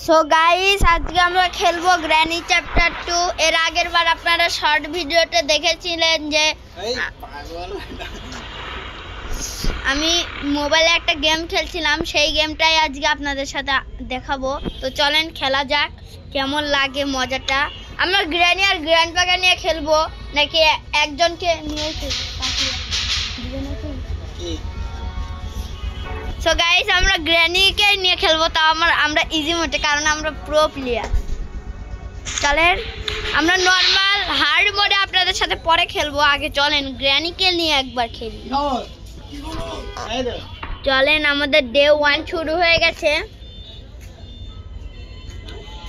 So guys আজকে আমরা খেলবো গ্র্যানি চ্যাপ্টার 2। এর আগের বার আপনারা শর্ট ভিডিওতে দেখেছিলেন যে আমি মোবাইলে একটা গেম খেলছিলাম, সেই গেমটাই আজকে আপনাদের সাথে দেখাবো। তো চলেন খেলা যাক, কেমন লাগে মজাটা। আমরা গ্র্যানি আর গ্র্যান্ডপাকে নিয়ে খেলবো নাকি একজনকে নিয়ে খেলবো? সো গাইস আমরা গ্র্যানিকে নিয়ে খেলবো, তাও আমরা ইজি মোডে, কারণ আমরা প্রো প্লেয়ার। চলেন আমরা নরমাল হার্ড মোডে আপনাদের সাথে পরে খেলবো, আগে চলেন গ্র্যানিকে নিয়ে একবার খেলি। চলেন আমাদের ডে 1 শুরু হয়ে গেছে,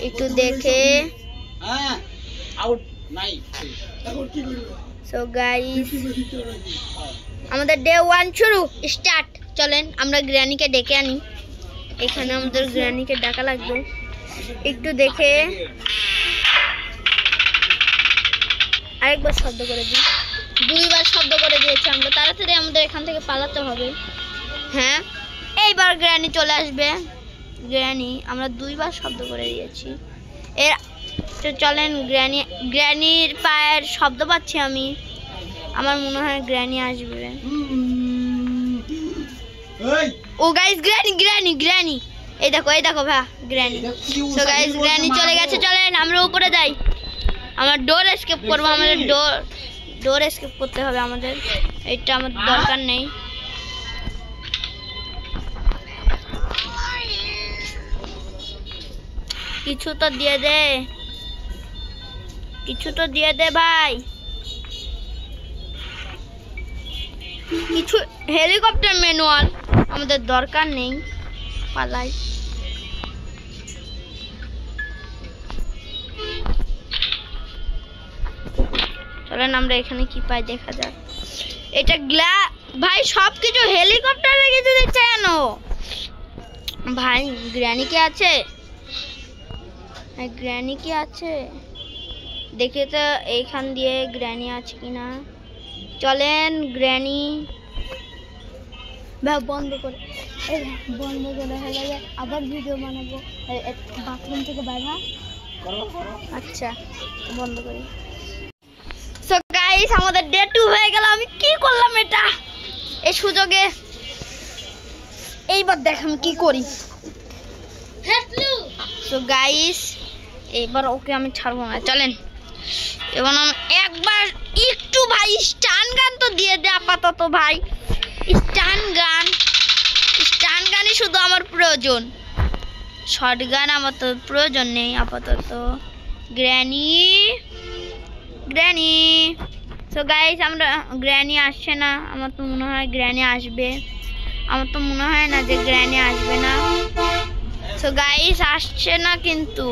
একটু দেখে। সো গাইস আমাদের ডে 1 শুরু, স্টার্ট। চলেন আমরা গ্র্যানিকে ডেকে আনি। এখানে আমাদের গ্র্যানিকে ডাকা লাগবে, একটু দেখে। আরেকবার শব্দ করে দিই, 2বার শব্দ করে দিয়েছি আমরা। তাড়াতাড়ি আমাদের এখান থেকে পালাতে হবে। হ্যাঁ, এইবার গ্র্যানি চলে আসবে। গ্র্যানি আমরা 2বার শব্দ করে দিয়েছি। এর তো চলেন গ্র্যানির পায়ের শব্দ পাচ্ছি আমি, আমার মনে হয় গ্র্যানি আসবে। ও গাইস গ্র্যানি এই দেখো ভাই গ্র্যানি। সো গাইস গ্র্যানি চলে গেছে। চলেন আমরা উপরে যাই, আমরা ডোর এসকেপ করবো। আমাদের ডোর এসকেপ করতে হবে আমাদের, এটা আমাদের দরকার নেই। কিছু তো দিয়ে দে ভাই, কিছু হেলিকপ্টার ম্যানুয়াল আমাদের দরকার নেই। পালাই চলেন আমরা এখানে কি পাই দেখা যাক। এটা ভাই সবকিছু হেলিকপ্টার রেখে দিচ্ছে কেন ভাই? গ্র্যানি কি আছে দেখে তো এইখান দিয়ে গ্র্যানি আছে কিনা। চলেন গ্র্যানি বন্ধ করে হয়ে গেলে আবার ভিডিও বানাবো। বাথরুম থেকে বাইরে, আচ্ছা বন্ধ করি। সো গাইস আমাদের ডে 2 হয়ে গেল। আমি কি করলাম এটা এই সুযোগে, এইবার দেখ আমি কি করি। সো গাইস এবার ওকে আমি ছাড়বো না। চলেন এবার আমি একবার একটু ভাই স্টান গান তো দিয়ে দে আপাতত ভাই। স্টান গানই শুধু আমার প্রয়োজন, শর্ট গান আমার তো প্রয়োজন নেই আপাতত। গ্র্যানি সো গাইস আমরা গ্র্যানি আসছে না, আমার তো মনে হয় গ্র্যানি আসবে। আমার তো মনে হয় না যে গ্র্যানি আসবে না। সো গাইস আসছে না কিন্তু,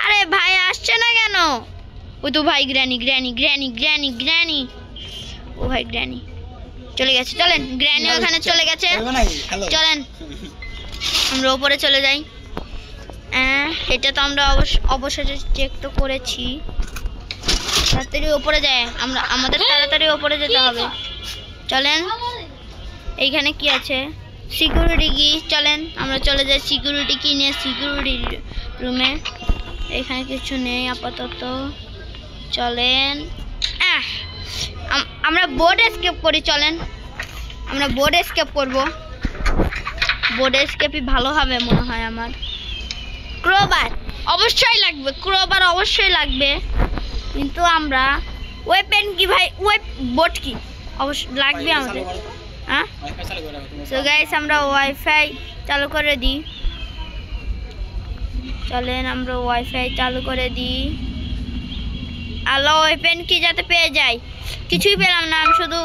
আরে ভাই আসছে না কেন? ওই তো ভাই গ্র্যানি ও ভাই গ্র্যানি চলে গেছে। চলেন গ্র্যানি ওখানে চলে গেছে। চলেন আমরা উপরে চলে যাই। এটা তো আমরা অবশ্যই চেক তো করেছি। তাড়াতাড়ি উপরে যাই, আমাদের তাড়াতাড়ি উপরে যেতে হবে। চলেন এইখানে কি আছে? সিকিউরিটি কি? চলেন আমরা চলে যাই সিকিউরিটি কি নিয়ে সিকিউরিটি রুমে। এখানে কিছু নেই আপাতত। চলেন আমরা বোর্ড এসকেপ করি। চলেন আমরা বোর্ড এসকেপ করবো, বোর্ড এসকেপই ভালো হবে মনে হয় আমার। ক্রোবার অবশ্যই লাগবে, কিন্তু আমরা ওয়েপেন কি ভাই, বোর্ড কি অবশ্যই লাগবে আমাদের। হ্যাঁ সো গাইস আমরা ওয়াইফাই চালু করে দিই। চলেন আমরা ওয়াইফাই চালু করে দিই। আলো ওয়েপেন কি যাতে পেয়ে যাই, কিছুই পেলাম না, আমি শুধু